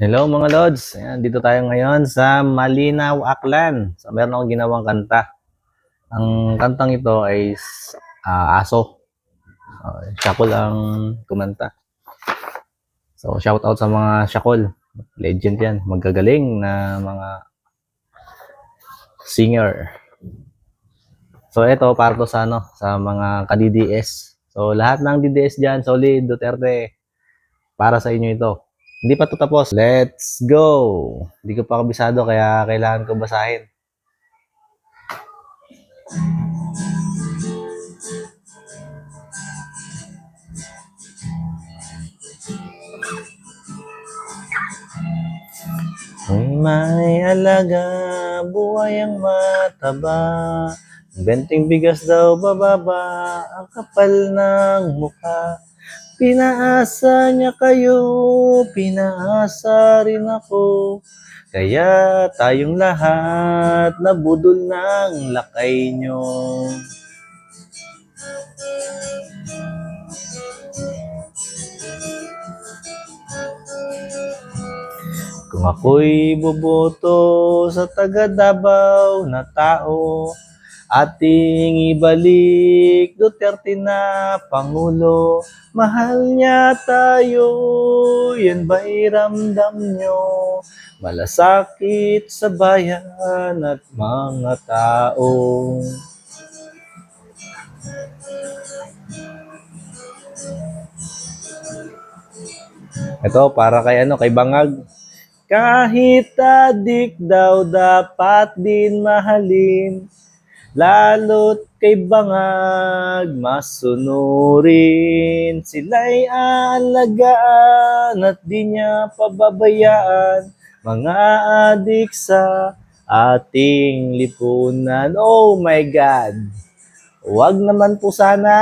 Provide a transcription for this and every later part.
Hello mga Lods, ayan, dito tayo ngayon sa Malinaw, Aklan. So, meron akong ginawang kanta. Ang kantang ito ay Aso. Syakol ang kumanta. So shout out sa mga Syakol. Legend yan, magagaling na mga singer. So ito para to sa sa mga ka-DDS. So lahat ng DDS diyan, Solid, Duterte, para sa inyo ito. Hindi pa to tapos. Let's go! Hindi ko pa kabisado kaya kailangan ko basahin. May alaga, buhay ang mataba. Benting bigas daw bababa, ang kapal ng mukha. Pinaasa niya kayo, pinaasa rin ako. Kaya tayong lahat nabudol ng lakay nyo. Kung ako'y boboto sa taga Davao na tao, ating ibalik Duterte na Pangulo. Mahal niya tayo, yan ba'y ramdam nyo? Malasakit sa bayan at mga tao. Ito para kay Bangag. Kahit adik daw dapat din mahalin, lalo't kay Bangag masunurin. Sila'y aalagaan at di niya pababayaan, mga adik sa ating lipunan. Oh my God! Huwag naman po sana.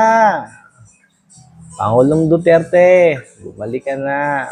Pangulong Duterte, bumalik ka na.